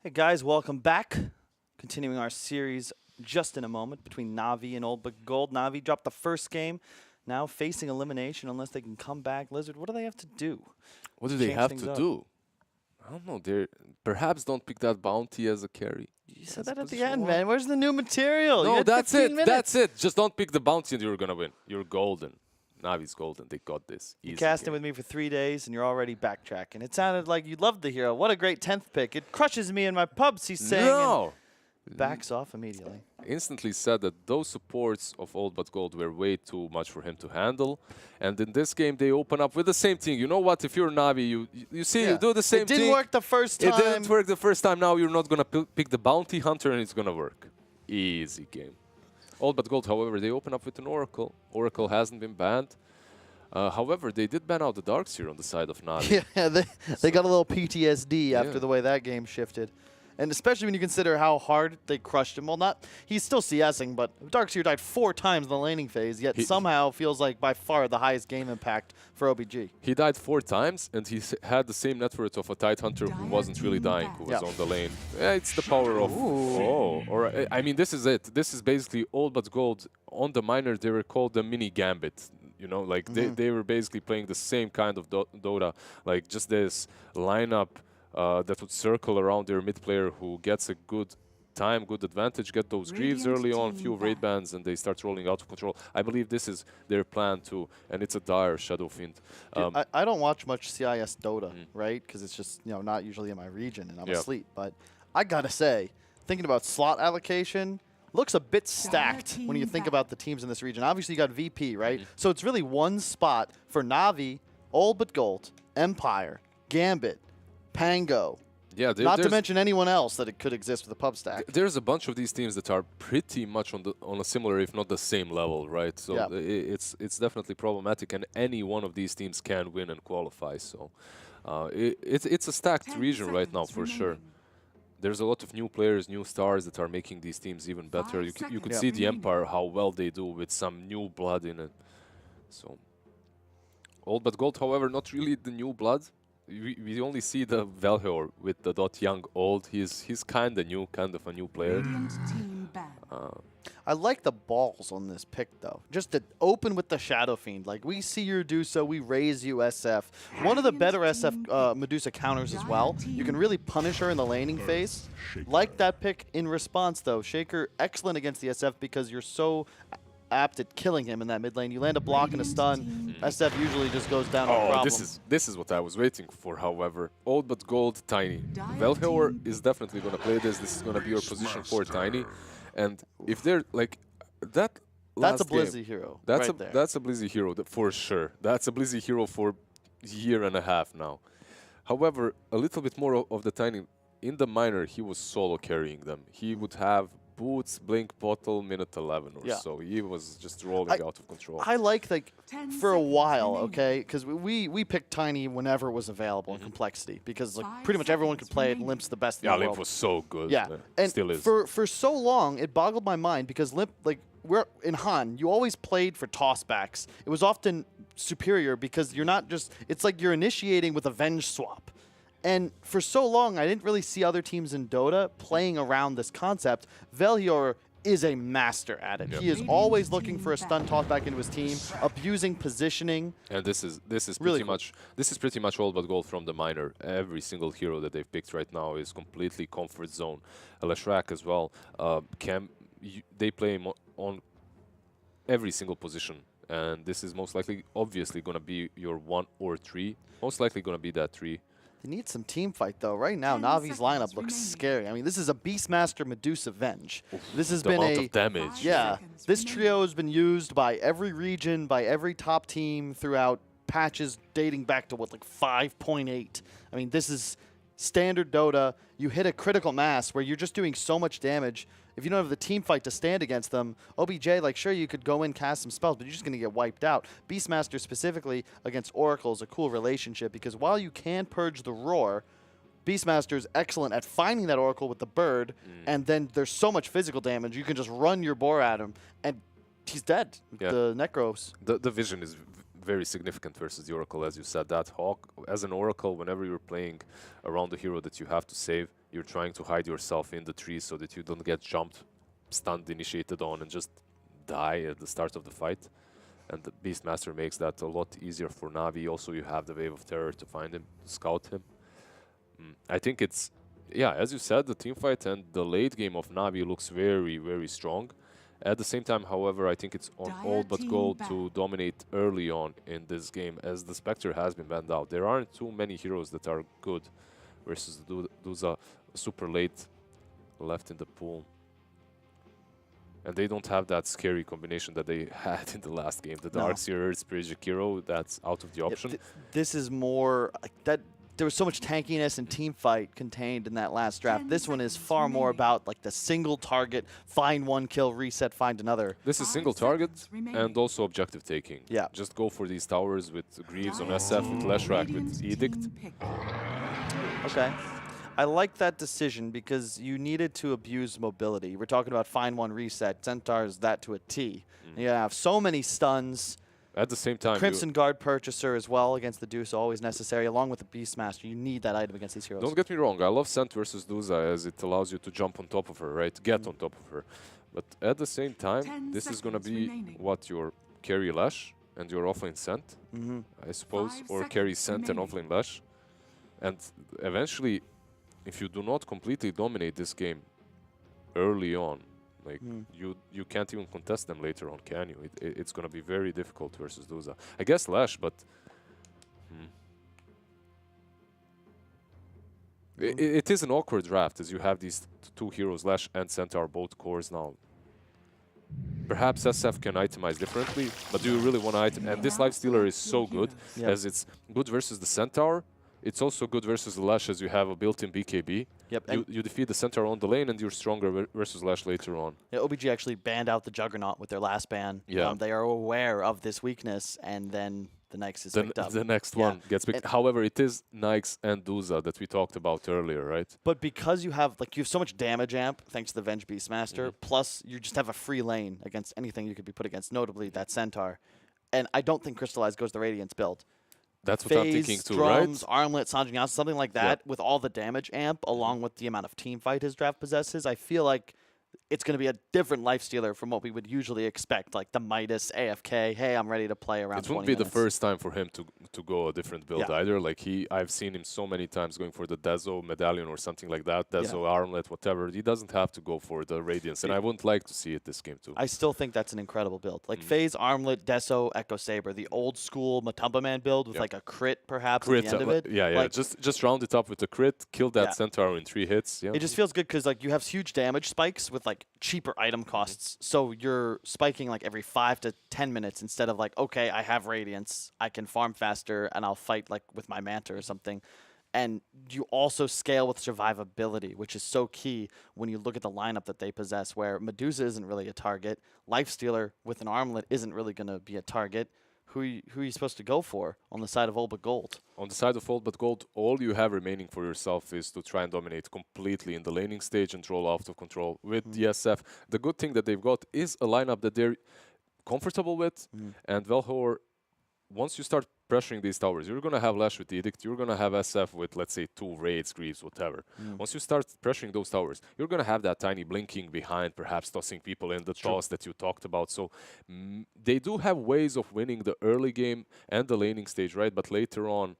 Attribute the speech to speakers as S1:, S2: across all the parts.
S1: Hey guys, welcome back. Continuing our series just in a moment between Na'Vi and Old But Gold. Na'Vi dropped the first game, now facing elimination unless they can come back. Lizard, what do they have to do?
S2: What do they have to do? I don't know. They perhaps don't pick that bounty as a carry.
S1: You said that at the end, man. Where's the new material?
S2: No, that's it. That's it. Just don't pick the bounty and you're going to win. You're golden. Navi's golden. They got this.
S1: You cast him with me for 3 days and you're already backtracking. It sounded like you loved the hero. What a great 10th pick. It crushes me in my pubs, he's saying.
S2: No.
S1: Backs off immediately.
S2: Instantly said that those supports of Old But Gold were way too much for him to handle. And in this game, they open up with the same thing. You know what? If you're Na'Vi, you see, you do the same thing.
S1: It didn't work the first time.
S2: It didn't work the first time. Now you're not going to pick the Bounty Hunter and it's going to work. Easy game. Old But Gold, however, they open up with an Oracle. Oracle hasn't been banned. However, they did ban out the Darkseer on the side of Na'Vi.
S1: Yeah, they got a little PTSD after the way that game shifted. And especially when you consider how hard they crushed him. Well, he's still CSing, but Darkseer died 4 times in the laning phase, yet somehow feels like by far the highest game impact for OBG.
S2: He died 4 times, and he had the same net worth of a Tidehunter who wasn't really dying, who was on the lane. Yeah, it's the power of... Oh, or I mean, this is it. This is basically Old But Gold. On the minor, they were called the mini Gambit. You know, like they were basically playing the same kind of Dota, like just this lineup that would circle around their mid player who gets a good time, good advantage, get those Greaves early on, few raid bans, and they start rolling out of control. I believe this is their plan too, and it's a dire Shadow Fiend.
S1: I don't watch much CIS Dota, right? Because it's just not usually in my region, and I'm asleep. But I gotta say, thinking about slot allocation, looks a bit stacked when you think about the teams in this region. Obviously, you got VP, right? So it's really one spot for Na'Vi, Old But Gold, Empire, Gambit, Pango. Yeah, not to mention anyone else that it could exist with a pub stack.
S2: There's a bunch of these teams that are pretty much on a similar, if not the same level, right? So it's definitely problematic, and any one of these teams can win and qualify. So it's a stacked region right now for sure. There's a lot of new players, new stars that are making these teams even better. You could see the Empire, how well they do with some new blood in it. So Old But Gold, however, not really the new blood. We only see the Velhor with the Young Old. He's kind of a new player.
S1: I like the balls on this pick, though. Just to open with the Shadow Fiend. Like, we see your Medusa, we raise you SF. One of the better SF Medusa counters as well. You can really punish her in the laning phase. Like that pick in response, though. Shaker, excellent against the SF because you're so apt at killing him in that mid lane. You land a block and a stun. SF usually just goes down no problem.
S2: This is what I was waiting for, however. Old But Gold, Tiny. Velhor is definitely going to play this. This is going to be your position for Tiny. And if they're like that,
S1: that's a Blizzy hero.
S2: That's a Blizzy hero for sure. That's a Blizzy hero for a year and a half now. However, a little bit more of the Tiny in the minor, he was solo carrying them. He would have boots, blink, bottle, minute 11 or so. He was just rolling out of control.
S1: I like for a while, okay, because we picked Tiny whenever it was available in complexity because like pretty much everyone could play it. Limp's the best in the world.
S2: Limp was so good.
S1: Yeah, and
S2: still is.
S1: For so long, it boggled my mind because Limp, like we're in Han, you always played for tossbacks. It was often superior because you're not just. It's like you're initiating with a Venge swap. And for so long, I didn't really see other teams in Dota playing around this concept. Velhor is a master at it. He is always looking for a stun toss back into his team, abusing positioning.
S2: And this is really pretty much Old But Gold from the minor. Every single hero that they've picked right now is completely comfort zone. Leshrac as well. They play him on every single position. And this is most likely, obviously, going to be your 1 or 3. Most likely going to be that 3.
S1: They need some team fight, though. Right now, Navi's lineup looks scary. I mean, this is a Beastmaster Medusa Venge. This has been
S2: amount of damage.
S1: Yeah, this trio has been used by every region, by every top team throughout patches dating back to, what, like 5.8. I mean, this is standard Dota. You hit a critical mass where you're just doing so much damage. If you don't have the team fight to stand against them, OBJ, like, sure, you could go in, cast some spells, but you're just going to get wiped out. Beastmaster specifically against Oracle is a cool relationship because while you can purge the Roar, Beastmaster is excellent at finding that Oracle with the bird, and then there's so much physical damage, you can just run your boar at him, and he's dead with the Necros.
S2: The vision is very significant versus the Oracle, as you said. That Hawk, as an Oracle, whenever you're playing around the hero that you have to save, You're trying to hide yourself in the trees so that you don't get jumped, stunned, initiated on, and just die at the start of the fight. And the Beastmaster makes that a lot easier for Navi. Also, you have the Wave of Terror to find him, scout him. I think it's, yeah, as you said, the team fight and the late game of Navi looks very, very strong. At the same time, however, I think it's on all but gold to dominate early on in this game, as the Spectre has been banned out. There aren't too many heroes that are good versus Duza super late left in the pool. And they don't have that scary combination that they had in the last game. The Darkseer, Spirit hero, that's out of the option.
S1: This is more like that. There was so much tankiness and team fight contained in that last draft. This one is far more about like the single target, find one kill, reset, find another.
S2: This is single target and also objective taking.
S1: Yeah.
S2: Just go for these towers with Greaves on SF, with Leshrac, with Edict.
S1: Okay. I like that decision because you needed to abuse mobility. We're talking about find one, reset. Centaur's that to a T. You have so many stuns.
S2: At the same time,
S1: Crimson Guard Purchaser as well against the Deuce, always necessary, along with the Beastmaster. You need that item against these heroes.
S2: Don't get me wrong, I love Cent versus Duza as it allows you to jump on top of her, right? Get on top of her. But at the same time, this is going to be what your carry Lash and your offlane Cent, I suppose, or carry Cent and offlane Lash. And eventually, if you do not completely dominate this game early on, like you can't even contest them later on, can you? It's going to be very difficult versus Duza. I guess Lash, but it is an awkward draft as you have these two heroes, Lash and Centaur, both cores now. Perhaps SF can itemize differently, but do you really want to item? And this Lifestealer is so good as it's good versus the Centaur. It's also good versus the Lash as you have a built-in BKB.
S1: Yep.
S2: You defeat the Centaur on the lane and you're stronger versus Lash later on.
S1: Yeah, OBG actually banned out the Juggernaut with their last ban.
S2: Yeah.
S1: They are aware of this weakness, and then the next is picked up.
S2: The next one gets picked. However, it is Nyx and Duza that we talked about earlier, right?
S1: But because you have so much damage amp, thanks to the Venge Beastmaster, plus you just have a free lane against anything you could be put against, notably that Centaur. And I don't think Crystallize goes the Radiance build.
S2: That's what I'm thinking too,
S1: drums,
S2: right?
S1: Armlet, Sanjing, something like that, with all the damage amp, along with the amount of team fight his draft possesses, I feel like it's going to be a different Lifestealer from what we would usually expect, like the Midas, AFK, hey, I'm ready to play around 20 minutes.
S2: It wouldn't be the first time for him to go a different build either. Like I've seen him so many times going for the Dezo Medallion or something like that, Dezo Armlet, whatever. He doesn't have to go for the Radiance, and I wouldn't like to see it this game too.
S1: I still think that's an incredible build. Like FaZe, Armlet, Deso, Echo Saber, the old school Matumba Man build with like a crit perhaps at the end of it.
S2: Yeah,
S1: like,
S2: just round it up with a crit, kill that Centaur in 3 hits. Yeah.
S1: It just feels good because like you have huge damage spikes with like cheaper item costs, so you're spiking like every 5 to 10 minutes instead of like, okay, I have Radiance, I can farm faster, and I'll fight like with my Manta or something. And you also scale with survivability, which is so key when you look at the lineup that they possess, where Medusa isn't really a target, Lifestealer with an Armlet isn't really going to be a target. Who are you supposed to go for on the side of All But Gold? On
S2: the side of All But Gold, all you have remaining for yourself is to try and dominate completely in the laning stage and roll out of control with DSF. The good thing that they've got is a lineup that they're comfortable with, and Velhor, once you start pressuring these towers, you're going to have Lash with Edict, you're going to have SF with, let's say, 2 Raids, Greaves, whatever. Once you start pressuring those towers, you're going to have that tiny blinking behind, perhaps tossing people in the toss that you talked about. So they do have ways of winning the early game and the laning stage, right? But later on,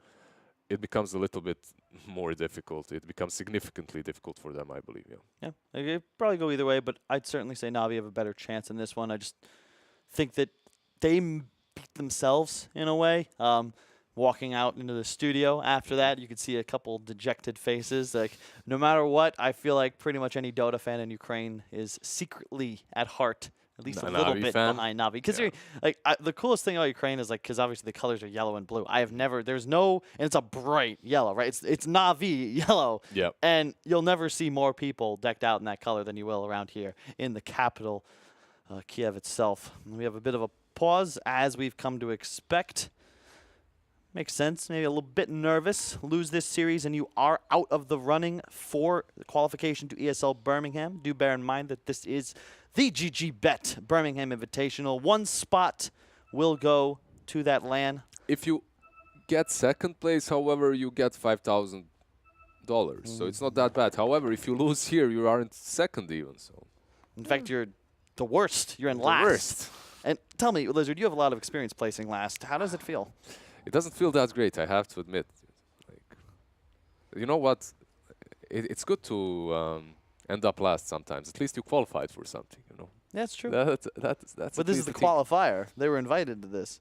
S2: it becomes a little bit more difficult. It becomes significantly difficult for them, I believe.
S1: Yeah, it could probably go either way, but I'd certainly say Navi have a better chance in this one. I just think that they beat themselves in a way. Walking out into the studio after that, you could see a couple dejected faces. Like, no matter what, I feel like pretty much any Dota fan in Ukraine is secretly at heart at least a little bit behind Navi. Because like the coolest thing about Ukraine is like, because obviously the colors are yellow and blue. I have never, there's no, and it's a bright yellow, right? It's Navi yellow.
S2: Yep.
S1: And you'll never see more people decked out in that color than you will around here in the capital, Kiev itself. We have a bit of a pause as we've come to expect. Makes sense. Maybe a little bit nervous. Lose this series and you are out of the running for the qualification to ESL Birmingham. Do bear in mind that this is the GG.BET Birmingham Invitational. 1 spot will go to that LAN.
S2: If you get second place, however, you get $5,000 So it's not that bad. However, if you lose here, you aren't second even. So,
S1: in fact, you're the worst. You're in last.
S2: Worst.
S1: And tell me, Lizard, you have a lot of experience placing last. How does it feel?
S2: It doesn't feel that great, I have to admit. Like, you know what? It's good to end up last sometimes. At least you qualified for something, you know.
S1: That's true.
S2: That's
S1: but this is the qualifier. They were invited to this.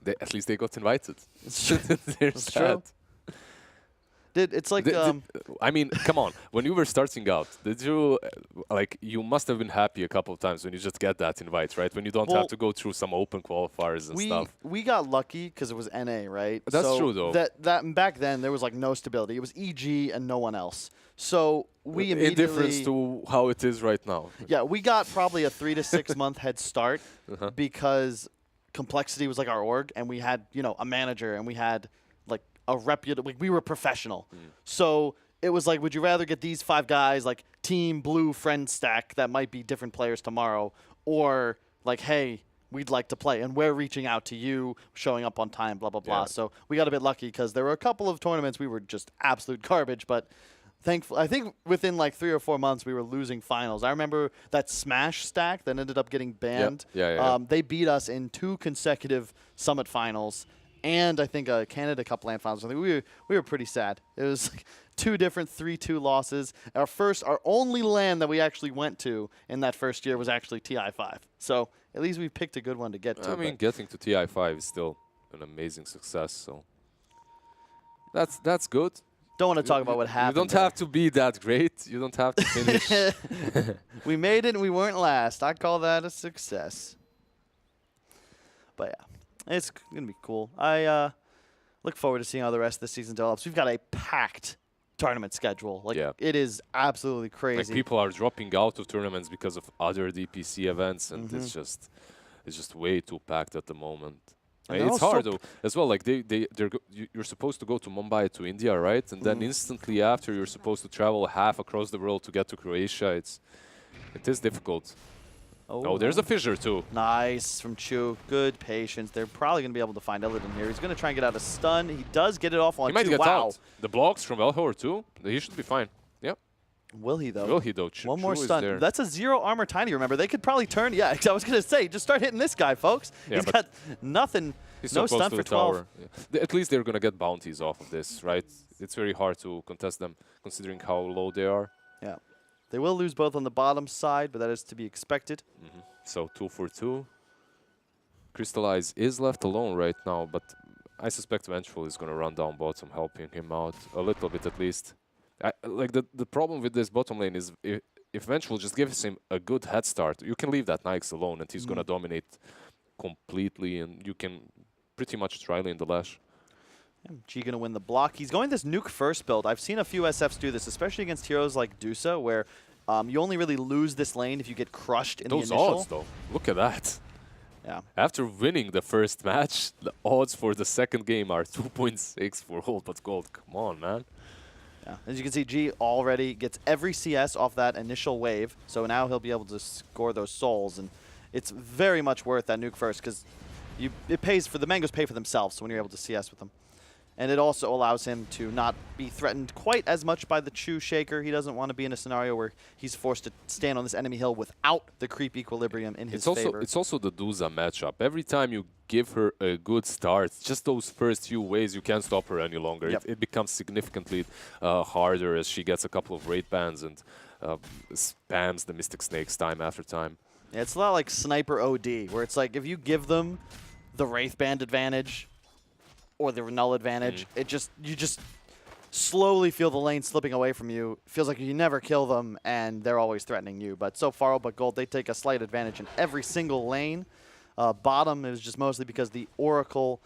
S2: At least they got invited.
S1: It's true.
S2: There's that.
S1: It's like
S2: I mean, come on. When you were starting out, did you like you must have been happy a couple of times when you just get that invite, right? When you don't have to go through some open qualifiers and stuff.
S1: We got lucky because it was NA, right?
S2: That's true, though.
S1: That back then there was like no stability. It was EG and no one else. So we immediately,
S2: in difference to how it is right now.
S1: Yeah, we got probably a 3 to 6 month head start because Complexity was like our org, and we had a manager, and we had like a reputable. Like, we were professional, so it was like, would you rather get these 5 guys like Team Blue friend stack that might be different players tomorrow, or like, hey, we'd like to play, and we're reaching out to you, showing up on time, blah blah blah.
S2: Yeah.
S1: So we got a bit lucky because there were a couple of tournaments we were just absolute garbage, but. Thankfully, I think within like 3 or 4 months we were losing finals. I remember that Smash stack that ended up getting banned.
S2: Yeah.
S1: They beat us in 2 consecutive Summit finals, and I think a Canada Cup LAN finals. I think we were pretty sad. It was like 2 different 3-2 losses. Our only LAN that we actually went to in that first year was actually TI5. So at least we picked a good one to get to.
S2: I mean, getting to TI5 is still an amazing success. So that's good.
S1: Don't want to talk about what happened.
S2: You don't have to be that great. You don't have to finish.
S1: We made it and we weren't last. I call that a success. But yeah, it's going to be cool. I look forward to seeing how the rest of the season develops. We've got a packed tournament schedule. Like, it is absolutely crazy.
S2: Like, people are dropping out of tournaments because of other DPC events, and it's just way too packed at the moment. It's hard though as well. Like you're supposed to go to Mumbai to India, right? And then instantly after you're supposed to travel half across the world to get to Croatia. It is difficult. Oh, there's a fissure too.
S1: Nice from Chu. Good patience. They're probably going to be able to find Illidan here. He's going to try and get out a stun. He does get it off on 2.
S2: He might get out. The blocks from Velhor too. He should be fine. Yep.
S1: Will he though?
S2: Will he though?
S1: One more stun. That's a 0 armor Tiny. Remember, they could probably turn. Yeah, I was gonna say, just start hitting this guy, folks.
S2: Yeah,
S1: he's got nothing. No stun for 12.
S2: Yeah. At least they're gonna get bounties off of this, right? It's very hard to contest them, considering how low they are.
S1: Yeah, they will lose both on the bottom side, but that is to be expected.
S2: So 2 for 2. Crystallize is left alone right now, but I suspect Vengeful is gonna run down bottom, helping him out a little bit at least. Like the problem with this bottom lane is if Vengeful just gives him a good head start, you can leave that Nyx alone and he's going to dominate completely, and you can pretty much try lane the Lash.
S1: G going to win the block. He's going this nuke first build. I've seen a few SFs do this, especially against heroes like Dusa, where you only really lose this lane if you get crushed in the initial.
S2: Those odds, though. Look at that.
S1: Yeah.
S2: After winning the first match, the odds for the second game are 2.6 for Hold But Gold. Come on, man.
S1: Yeah. As you can see, G already gets every CS off that initial wave, so now he'll be able to score those souls, and it's very much worth that nuke first because it pays for the mangoes pay for themselves. So when you're able to CS with them, and it also allows him to not be threatened quite as much by the Chu Shaker. He doesn't want to be in a scenario where he's forced to stand on this enemy hill without the creep equilibrium in his favor.
S2: It's also the Dusa matchup. Every time you give her a good start, just those first few waves, you can't stop her any longer.
S1: Yep.
S2: It becomes significantly harder as she gets a couple of raid bans and spams the Mystic Snakes time after time.
S1: Yeah, it's a lot like Sniper OD, where it's like if you give them the Wraith Band advantage or the null advantage, you just slowly feel the lane slipping away from you. It feels like you never kill them, and they're always threatening you. But so far, but Gold, they take a slight advantage in every single lane. Bottom is just mostly because the Oracle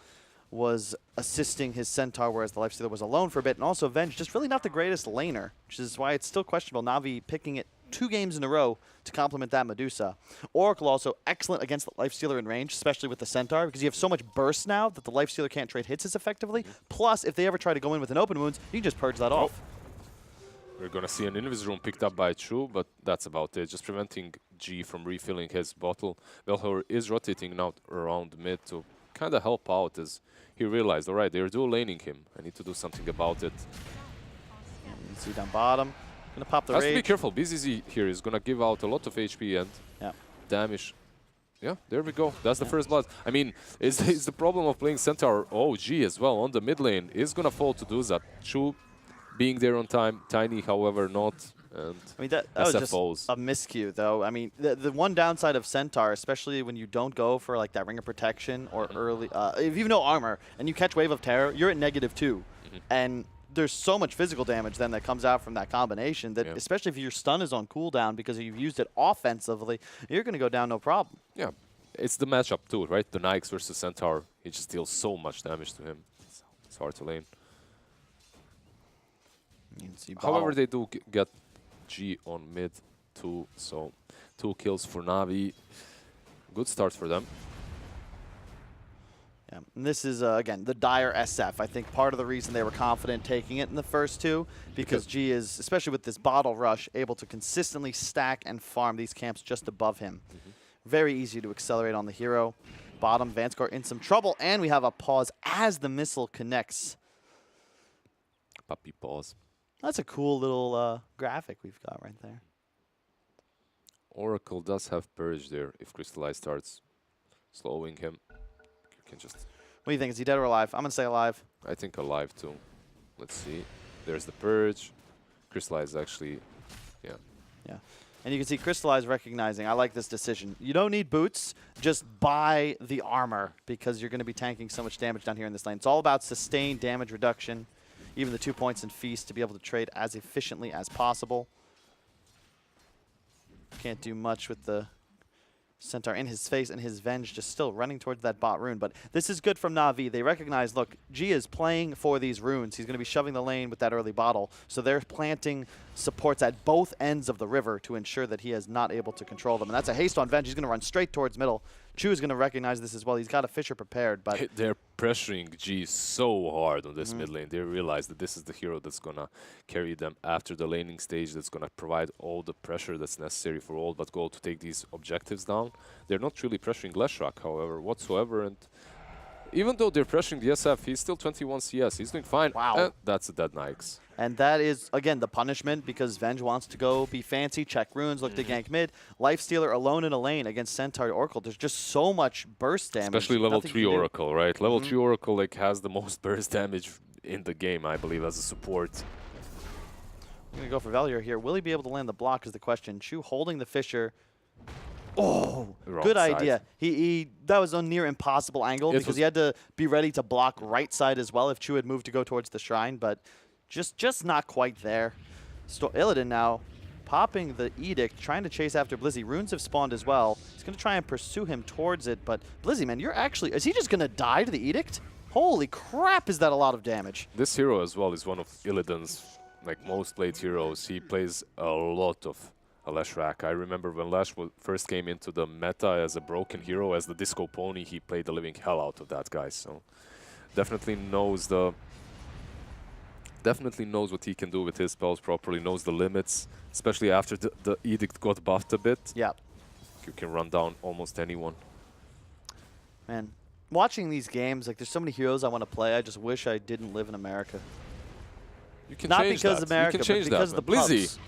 S1: was assisting his Centaur, whereas the Lifestealer was alone for a bit. And also Venge, just really not the greatest laner, which is why it's still questionable. Na'Vi picking it 2 games in a row to complement that Medusa. Oracle also excellent against the Lifestealer in range, especially with the Centaur, because you have so much burst now that the Lifestealer can't trade hits as effectively. Plus, if they ever try to go in with an open wounds, you can just purge that off.
S2: We're going to see an Invis Room picked up by Chu, but that's about it. Just preventing G from refilling his bottle. Velhor is rotating now around mid to kind of help out as he realized, all right, they're dual laning him. I need to do something about it.
S1: See down bottom. Gonna pop the
S2: Has
S1: rage.
S2: to be careful. BZZ here is gonna give out a lot of HP and damage. Yeah, there we go. That's the first blood. I mean, is the problem of playing Centaur OG as well on the mid lane is gonna fall to Duza. Chu being there on time, Tiny, however, not. And
S1: I mean, that was just a miscue, though. I mean, the one downside of Centaur, especially when you don't go for like that Ring of Protection or early, if you have no armor and you catch Wave of Terror, you're at -2, and there's so much physical damage then that comes out from that combination that, especially if your stun is on cooldown because you've used it offensively, you're going to go down no problem. Yeah,
S2: it's the matchup too, right? The Nyx versus Centaur, it just deals so much damage to him. It's hard to lane. However, they do get G on mid too, so 2 kills for Na'Vi. Good start for them.
S1: Yeah, and this is, again, the dire SF. I think part of the reason they were confident taking it in the first 2, because G is, especially with this bottle rush, able to consistently stack and farm these camps just above him. Very easy to accelerate on the hero. Bottom, Vanscore in some trouble, and we have a pause as the missile connects.
S2: Puppy pause.
S1: That's a cool little graphic we've got right there.
S2: Oracle does have Purge there if Crystallize starts slowing him. You can just...
S1: What do you think? Is he dead or alive? I'm going to say alive.
S2: I think alive too. Let's see. There's the Purge. Crystallize actually, yeah.
S1: And you can see Crystallize recognizing, I like this decision. You don't need boots, just buy the armor because you're going to be tanking so much damage down here in this lane. It's all about sustained damage reduction. Even the 2 points in Feast to be able to trade as efficiently as possible. Can't do much with the Centaur in his face and his Venge just still running towards that bot rune. But this is good from Na'Vi. They recognize, look, G is playing for these runes. He's going to be shoving the lane with that early bottle. So they're planting supports at both ends of the river to ensure that he is not able to control them. And that's a haste on Venge. He's going to run straight towards middle. Chu is going to recognize this as well. He's got a Fisher prepared, but...
S2: They're pressuring G so hard on this mid lane. They realize that this is the hero that's going to carry them after the laning stage, that's going to provide all the pressure that's necessary for Old but Gold to take these objectives down. They're not really pressuring Leshrac, however, whatsoever. And even though they're pressuring the SF, he's still 21 CS. He's doing fine.
S1: Wow.
S2: That's a dead Nyx.
S1: And that is, again, the punishment because Venge wants to go be fancy, check runes, look to gank mid. Lifestealer alone in a lane against Centaur Oracle. There's just so much burst damage.
S2: Especially level 3 Oracle, right? Level 3 Oracle like has the most burst damage in the game, I believe, as a support.
S1: I'm going to go for Valier here. Will he be able to land the block is the question. Chu holding the Fisher. Oh, good idea. That was a near impossible angle because he had to be ready to block right side as well if Chu had moved to go towards the shrine, but just not quite there. Illidan now popping the Edict, trying to chase after Blizzy. Runes have spawned as well. He's going to try and pursue him towards it, but Blizzy, man, you're actually... Is he just going to die to the Edict? Holy crap, is that a lot of damage.
S2: This hero as well is one of Illidan's most played heroes. He plays a lot of Leshrac. I remember when Lash first came into the meta as a broken hero, as the Disco Pony, he played the living hell out of that guy. So definitely knows what he can do with his spells properly, knows the limits, especially after the Edict got buffed a bit.
S1: Yeah.
S2: You can run down almost anyone.
S1: Man, watching these games, there's so many heroes I want to play. I just wish I didn't live in America.
S2: You can
S1: Not
S2: change
S1: because
S2: that.
S1: of America,
S2: you can change
S1: but because
S2: that,
S1: of the
S2: Blizzy.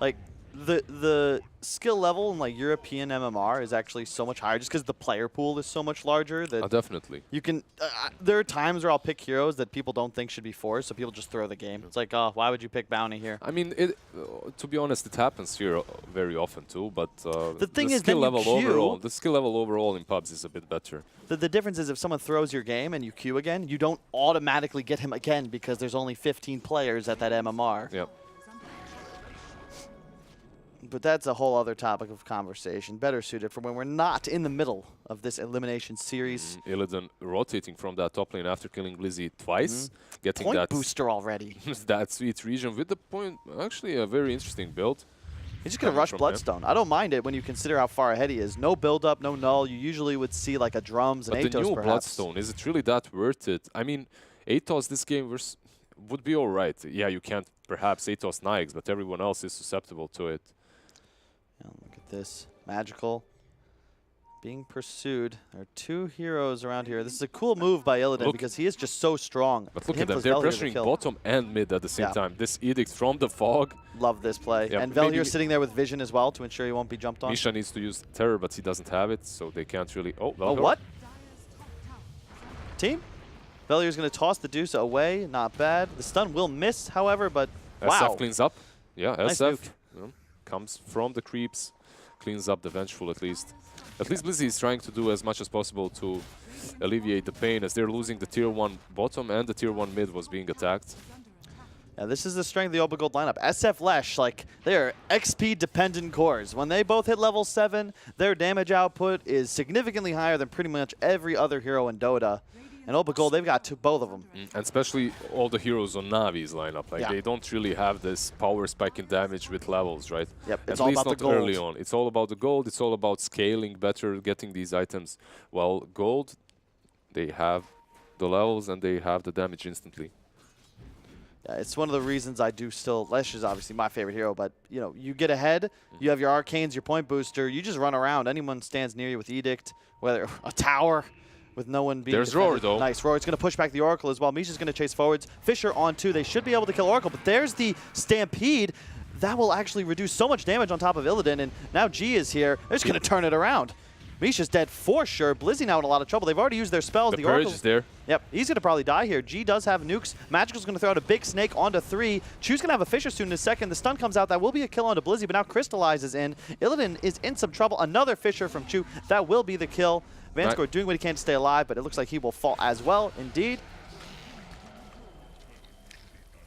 S1: pubs. The skill level in European MMR is actually so much higher just because the player pool is so much larger that
S2: definitely.
S1: You can there are times where I'll pick heroes that people don't think should be forced, so people just throw the game. It's like, oh, why would you pick Bounty here?
S2: I mean, to be honest, it happens here very often too, but
S1: the thing is
S2: skill level overall in pubs is a bit better.
S1: The difference is if someone throws your game and you queue again, you don't automatically get him again because there's only 15 players at that MMR.
S2: Yep.
S1: But that's a whole other topic of conversation, better suited for when we're not in the middle of this elimination series.
S2: Illidan rotating from that top lane after killing Blizzy twice, getting
S1: point
S2: that
S1: booster already.
S2: that sweet region with the point, actually a very interesting build.
S1: He's just going to rush Bloodstone. I don't mind it when you consider how far ahead he is. No build-up, no null. You usually would see a Drums and Atos,
S2: but the new
S1: perhaps.
S2: Bloodstone, is it really that worth it? I mean, Atos this game would be all right. Yeah, you can't perhaps Atos Nyx, but everyone else is susceptible to it.
S1: Look at this. Magical. being pursued. There are 2 heroes around here. This is a cool move by Illidan because he is just so strong.
S2: But look at them. They're pressuring bottom and mid at the same time. This edict from the fog.
S1: Love this play. Yeah, and Velhir sitting there with vision as well to ensure he won't be jumped on.
S2: Misha needs to use terror, but he doesn't have it, so they can't really... Oh,
S1: oh what? Team? Velhir's going to toss the Deuce away. Not bad. The stun will miss, however, but wow.
S2: SF cleans up. Yeah,
S1: nice
S2: SF comes from the creeps. Cleans up the Vengeful at least. At least Blizzy is trying to do as much as possible to alleviate the pain as they're losing the tier 1 bottom and the tier 1 mid was being attacked.
S1: Yeah, this is the strength of the Open Gold lineup. SF Lesh, like, they are XP dependent cores. When they both hit level 7, their damage output is significantly higher than pretty much every other hero in Dota. And Open Gold, they've got both of them.
S2: And especially all the heroes on Navi's lineup. Like, they don't really have this power spike in damage with levels, right?
S1: Yep, it's all about the gold.
S2: Early on. It's all about the gold. It's all about scaling better, getting these items. While gold, they have the levels and they have the damage instantly.
S1: Yeah, it's one of the reasons I do still... Lesh is obviously my favorite hero, but, you know, you get ahead, you have your arcanes, your point booster, you just run around. Anyone stands near you with Edict, whether a tower... with no one being
S2: There's Roar, though.
S1: Nice. Roar's going to push back the Oracle as well. Misha's going to chase forwards. Fisher on 2. They should be able to kill Oracle, but there's the Stampede. That will actually reduce so much damage on top of Illidan, and now G is here. They're just going to turn it around. Misha's dead for sure. Blizzy now in a lot of trouble. They've already used their spells.
S2: The Purge is there.
S1: Yep, he's going to probably die here. G does have nukes. Magical's going to throw out a big snake onto 3. Chu's going to have a Fisher soon in a second. The stun comes out. That will be a kill onto Blizzy, but now crystallizes in. Illidan is in some trouble. Another Fisher from Chu. That will be the kill. Vincere doing what he can to stay alive, but it looks like he will fall as well, indeed.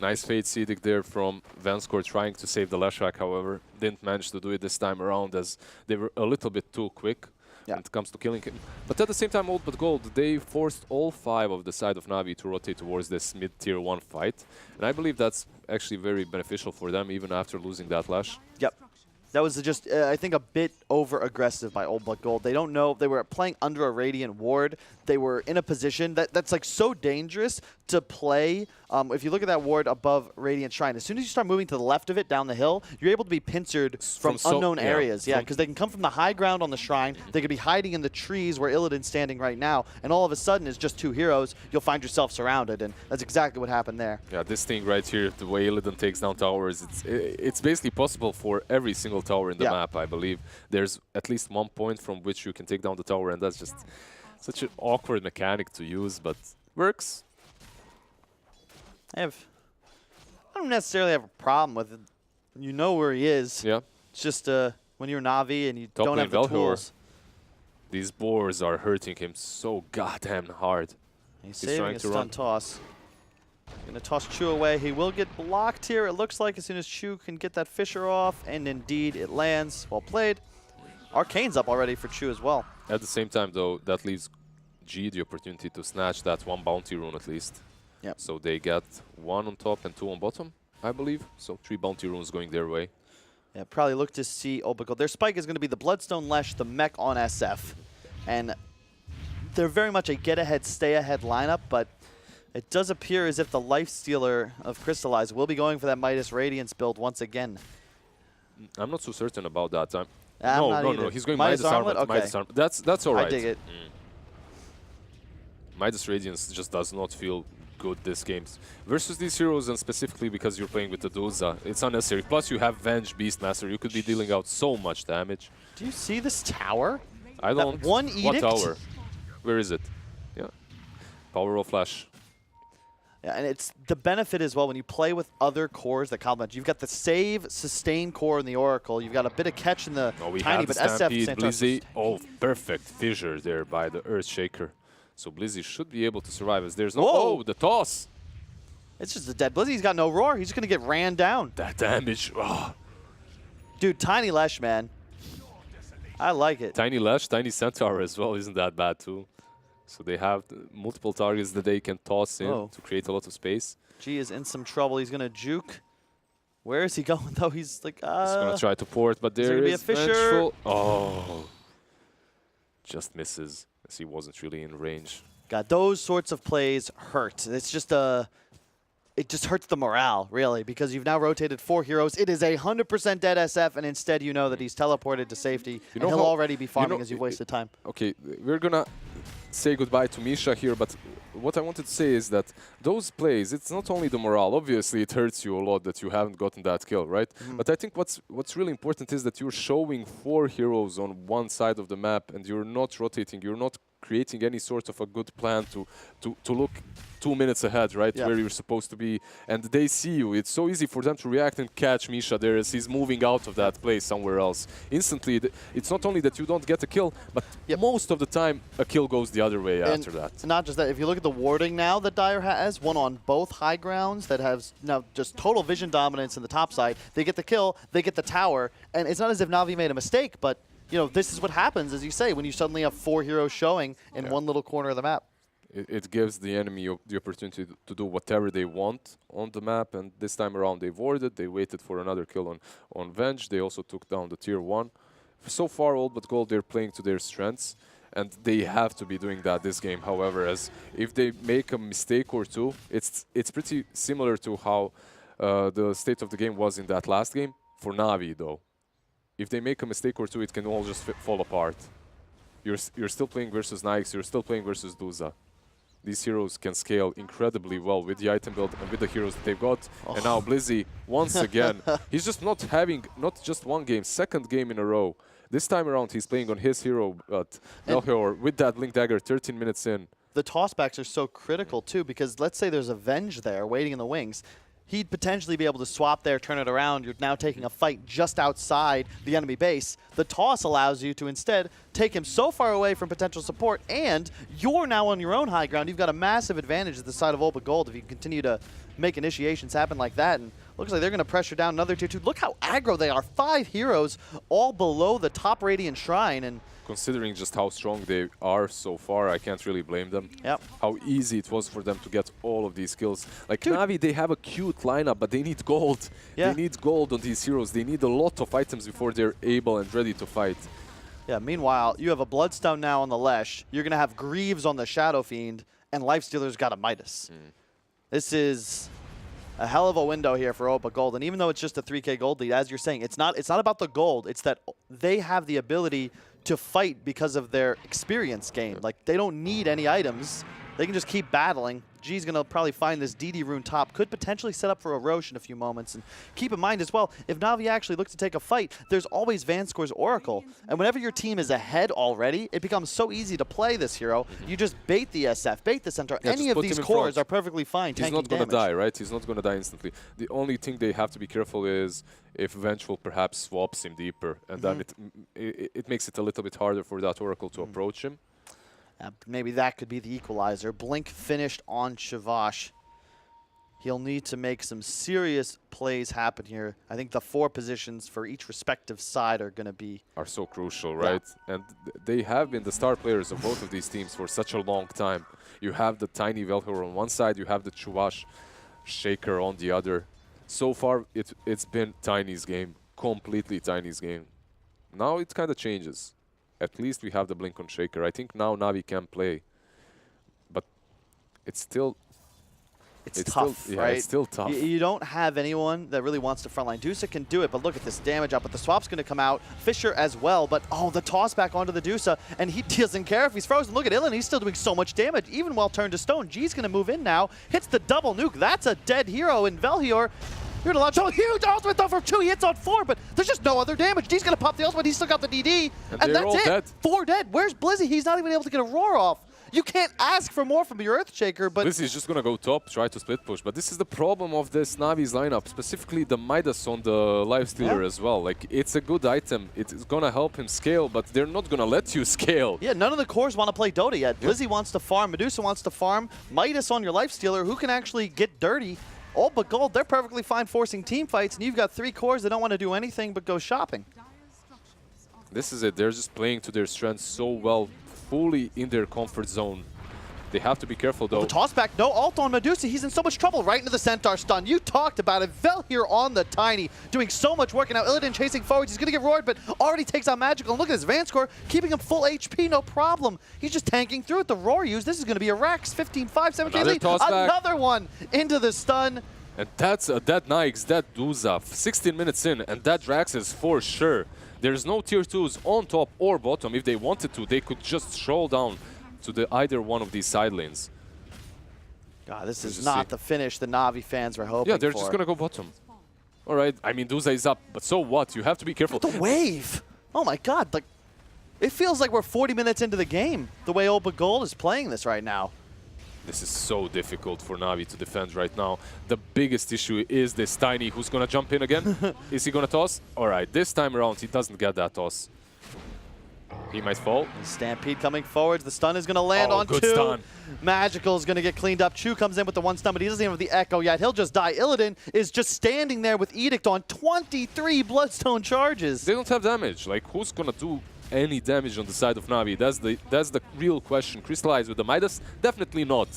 S2: Nice Fate Edict there from Vincere trying to save the Leshrac, however. Didn't manage to do it this time around as they were a little bit too quick when it comes to killing him. But at the same time, Old But Gold, they forced all 5 of the side of Navi to rotate towards this mid-tier 1 fight. And I believe that's actually very beneficial for them, even after losing that Lash.
S1: Yep. That was just, I think, a bit over-aggressive by Old Blood Gold. They don't know. They were playing under a Radiant Ward. They were in a position that's like so dangerous to play. If you look at that ward above Radiant Shrine, as soon as you start moving to the left of it, down the hill, you're able to be pincered from unknown areas. Yeah, because they can come from the high ground on the Shrine. They could be hiding in the trees where Illidan's standing right now. And all of a sudden, it's just 2 heroes. You'll find yourself surrounded. And that's exactly what happened there.
S2: Yeah, this thing right here, the way Illidan takes down towers, it's basically possible for every single tower in the map, I believe. There's at least 1 point from which you can take down the tower, and that's just such an awkward mechanic to use, but works.
S1: I don't necessarily have a problem with it. You know where he is.
S2: Yeah.
S1: It's just when you're Navi and you don't have the tools.
S2: These boars are hurting him so goddamn hard.
S1: He's saving a stun toss. Gonna toss Chu away. He will get blocked here, it looks like, as soon as Chu can get that Fisher off. And indeed, it lands. Well played. Arcane's up already for Chu as well.
S2: At the same time, though, that leaves G the opportunity to snatch that 1 bounty rune at least.
S1: Yep.
S2: So they get 1 on top and 2 on bottom, I believe. So 3 bounty runes going their way.
S1: Yeah, probably look to see Obico. Their spike is going to be the Bloodstone Lesh, the mech on SF. And they're very much a get-ahead, stay-ahead lineup, but it does appear as if the Lifestealer of Crystallize will be going for that Midas Radiance build once again.
S2: I'm not so certain about that.
S1: No,
S2: he's going Midas Armlet. Okay. Midas Armlet. That's all right.
S1: I dig it.
S2: Midas Radiance just does not feel good this game. Versus these heroes, and specifically because you're playing with the Doza, it's unnecessary. Plus you have Venge Beastmaster. You could be dealing out so much damage.
S1: Do you see this tower?
S2: I don't.
S1: That 1 Edict?
S2: What tower? Where is it? Yeah. Power of Flash.
S1: Yeah, and it's the benefit as well when you play with other cores that complement. You've got the save, sustain core in the Oracle. You've got a bit of catch in the Tiny, but
S2: Stampede,
S1: SF
S2: Blizzy. Oh, perfect fissure there by the Earthshaker. So Blizzy should be able to survive as there's no...
S1: Whoa.
S2: Oh, the toss!
S1: It's just a dead Blizzy. He's got no roar. He's just going to get ran down.
S2: That damage. Oh.
S1: Dude, Tiny Lesh, man. I like it.
S2: Tiny Lesh, Tiny Centaur as well isn't that bad too. So they have multiple targets that they can toss in to create a lot of space.
S1: G is in some trouble. He's going to juke. Where is he going, though? He's like,
S2: He's going to try to port, but there is
S1: be a Fisher.
S2: Oh. Just misses, as he wasn't really in range.
S1: God, those sorts of plays hurt. It's just a it just hurts the morale, really, because you've now rotated 4 heroes. It is 100% dead SF, and instead you know that he's teleported to safety, and he'll already be farming as you've wasted time.
S2: Okay, we're going to say goodbye to Misha here, but what I wanted to say is that those plays, it's not only the morale. Obviously, it hurts you a lot that you haven't gotten that kill, right? But I think what's really important is that you're showing 4 heroes on one side of the map, and you're not rotating, you're not creating any sort of a good plan to look 2 minutes ahead, right, where you're supposed to be, and they see you. It's so easy for them to react and catch Misha there as he's moving out of that place somewhere else. Instantly, it's not only that you don't get a kill, but most of the time, a kill goes the other way after that.
S1: Not just that, if you look at the warding now that Dire has, one on both high grounds that has now just total vision dominance in the top side, they get the kill, they get the tower, and it's not as if Na'Vi made a mistake, but you know, this is what happens, as you say, when you suddenly have 4 heroes showing in one little corner of the map.
S2: It gives the enemy the opportunity to do whatever they want on the map, and this time around they warded, they waited for another kill on Venge, they also took down the tier 1. So far, all but gold, they're playing to their strengths, and they have to be doing that this game. However, as if they make a mistake or two, it's pretty similar to how the state of the game was in that last game. For Na'Vi, though, if they make a mistake or two, it can all just fall apart. You're still playing versus Nyx, you're still playing versus Duza. These heroes can scale incredibly well with the item build and with the heroes that they've got. And now Blizzy, once again, he's just not having, not just one game, second game in a row. This time around, he's playing on his hero, but Melchior, with that Blink Dagger, 13 minutes in.
S1: The tossbacks are so critical, too, because let's say there's a Venge there waiting in the wings. He'd potentially be able to swap there, turn it around. You're now taking a fight just outside the enemy base. The toss allows you to instead take him so far away from potential support, and you're now on your own high ground. You've got a massive advantage at the side of Olba Gold if you continue to make initiations happen like that. And looks like they're going to pressure down another tier 2. Look how aggro they are. 5 heroes all below the top Radiant Shrine. And
S2: considering just how strong they are so far, I can't really blame them.
S1: Yep.
S2: How easy it was for them to get all of these kills. Like Na'Vi, they have a cute lineup, but they need gold. They need gold on these heroes. They need a lot of items before they're able and ready to fight.
S1: Yeah, meanwhile, you have a Bloodstone now on the Lesh. You're going to have Greaves on the Shadow Fiend, and Lifestealer's got a Midas. This is a hell of a window here for Olba Gold. And even though it's just a 3K gold lead, as you're saying, it's not about the gold. It's that they have the ability to fight because of their experience gain. Like, they don't need any items. They can just keep battling. G's going to probably find this DD rune top. Could potentially set up for a Roche in a few moments. And keep in mind as well, if Na'Vi actually look to take a fight, there's always Vanscore's Oracle. And whenever your team is ahead already, it becomes so easy to play this hero. You just bait the SF, bait the center. Any of these cores are perfectly fine tanking damage.
S2: He's not going to die, right? He's not going to die instantly. The only thing they have to be careful is if Vengeful perhaps swaps him deeper. And then it makes it a little bit harder for that Oracle to approach him.
S1: Maybe that could be the equalizer. Blink finished on Shavash. He'll need to make some serious plays happen here. I think the 4 positions for each respective side are going to be...
S2: are so crucial, right? And they have been the star players of both of these teams for such a long time. You have the tiny Velhor on one side, you have the Chuvash Shaker on the other. So far, it's been Tiny's game, completely Tiny's game. Now it kind of changes. At least we have the Blink on Shaker. I think now Na'Vi can play. But it's still...
S1: It's tough, right?
S2: It's still tough.
S1: You don't have anyone that really wants to frontline. Dusa can do it, but look at this damage up. But the swap's going to come out. Fisher as well, but the toss back onto the Dusa, and he doesn't care if he's frozen. Look at Illan, he's still doing so much damage, even while turned to stone. G's going to move in now. Hits the double nuke. That's a dead hero in Velhior. You're going to launch a huge ultimate though for 2 hits on 4, but there's just no other damage. G's going to pop the ultimate. He's still got the DD, and that's it.
S2: Dead.
S1: 4 dead. Where's Blizzy? He's not even able to get a roar off. You can't ask for more from your Earthshaker, but...
S2: Blizzy is just going to go top, try to split push. But this is the problem of this Na'Vi's lineup, specifically the Midas on the Lifestealer as well. Like, it's a good item. It's going to help him scale, but they're not going to let you scale.
S1: Yeah, none of the cores want to play Dota yet. Blizzy wants to farm. Medusa wants to farm. Midas on your Lifestealer, who can actually get dirty. All but Gold, they're perfectly fine forcing team fights, and you've got 3 cores that don't want to do anything but go shopping.
S2: This is it. They're just playing to their strengths so well, fully in their comfort zone. They have to be careful, though.
S1: The toss back, no ult on Medusa. He's in so much trouble. Right into the Centaur stun. You talked about it. Vel here on the Tiny, doing so much work. And now Illidan chasing forwards. He's going to get roared, but already takes out Magical. And look at his Vanscore, keeping him full HP, no problem. He's just tanking through it. The roar use. This is going to be a Rax. 15-5, 17 lead. Another one into the stun.
S2: And that's a dead Nyx, dead Duza. 16 minutes in, and that Rax is for sure. There's no tier 2s on top or bottom. If they wanted to, they could just stroll down to either one of these side lanes.
S1: God, this is not the finish the Na'Vi fans were hoping for.
S2: Yeah, they're just going to go bottom. All right, I mean, Duza is up, but so what? You have to be careful.
S1: The wave! Oh my god, like, it feels like we're 40 minutes into the game, the way Old But Gold is playing this right now.
S2: This is so difficult for Na'Vi to defend right now. The biggest issue is this Tiny, who's going to jump in again. Is he going to toss? All right, this time around, he doesn't get that toss. He might fall.
S1: Stampede coming forwards. The stun is going to land on
S2: good
S1: 2.
S2: Stun.
S1: Magical is going to get cleaned up. Chu comes in with the 1 stun, but he doesn't even have the echo yet. He'll just die. Illidan is just standing there with Edict on 23 Bloodstone charges.
S2: They don't have damage. Like, who's going to do any damage on the side of Na'Vi? That's the real question. Crystallize with the Midas? Definitely not.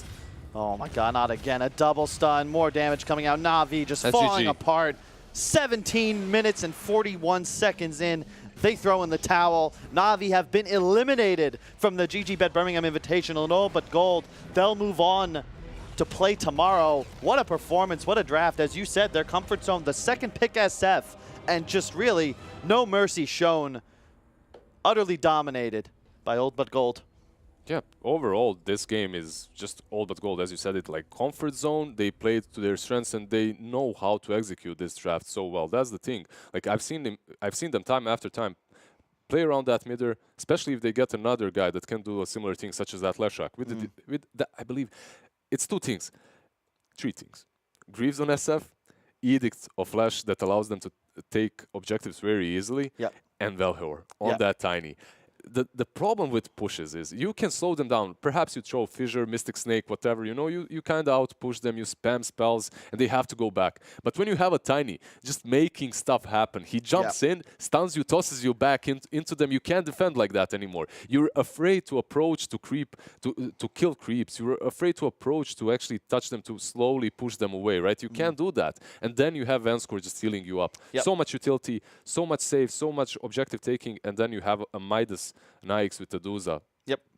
S1: Oh my god, not again. A double stun. More damage coming out. Na'Vi just falling apart. 17 minutes and 41 seconds in. They throw in the towel. Na'Vi have been eliminated from the GG.BET Birmingham Invitational. And Old But Gold, they'll move on to play tomorrow. What a performance, what a draft. As you said, their comfort zone, the second pick SF, and just really no mercy shown. Utterly dominated by Old But Gold.
S2: Yeah, overall, this game is just Old But Gold. As you said, it like comfort zone. They played to their strengths, and they know how to execute this draft so well. That's the thing. Like I've seen them time after time play around that midder, especially if they get another guy that can do a similar thing, such as that Leshak. I believe it's 3 things: Greaves on SF, Edict of Flash that allows them to take objectives very easily, and Velhor on that Tiny. The problem with pushes is you can slow them down. Perhaps you throw Fissure, Mystic Snake, whatever, you know, you kind of out-push them, you spam spells, and they have to go back. But when you have a Tiny just making stuff happen, he jumps in, stuns you, tosses you back into them, you can't defend like that anymore. You're afraid to approach to creep, to kill creeps. You're afraid to approach to actually touch them, to slowly push them away, right? You can't do that. And then you have Vanscore just healing you up. So much utility, so much save, so much objective taking, and then you have a Midas Nyx with the Duza.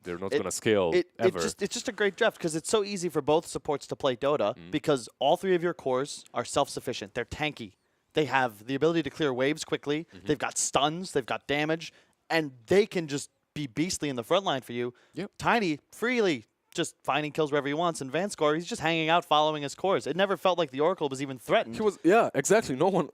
S2: They're not going to scale ever.
S1: It's just a great draft because it's so easy for both supports to play Dota because all 3 of your cores are self-sufficient. They're tanky. They have the ability to clear waves quickly. They've got stuns. They've got damage. And they can just be beastly in the front line for you. Tiny, freely, just finding kills wherever he wants. And Vanscore, he's just hanging out following his cores. It never felt like the Oracle was even threatened.
S2: He was, yeah, exactly. No one...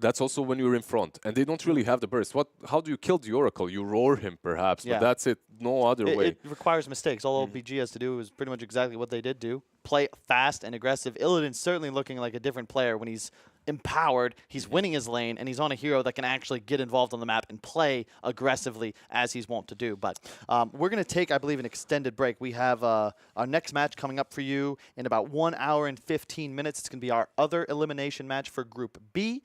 S2: That's also when you're in front, and they don't really have the burst. How do you kill the Oracle? You roar him, perhaps, but that's it. No other way.
S1: It requires mistakes. All OBG has to do is pretty much exactly what they did do. Play fast and aggressive. Illidan's certainly looking like a different player when he's empowered, he's winning his lane, and he's on a hero that can actually get involved on the map and play aggressively as he's wont to do. But we're going to take, I believe, an extended break. We have our next match coming up for you in about 1 hour and 15 minutes. It's going to be our other elimination match for Group B.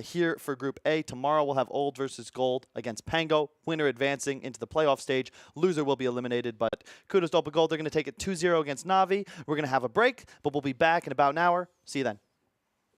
S1: Here for Group A, tomorrow we'll have Old versus Gold against Pango. Winner advancing into the playoff stage. Loser will be eliminated, but kudos to Old But Gold. They're going to take it 2-0 against Na'Vi. We're going to have a break, but we'll be back in about an hour. See you then.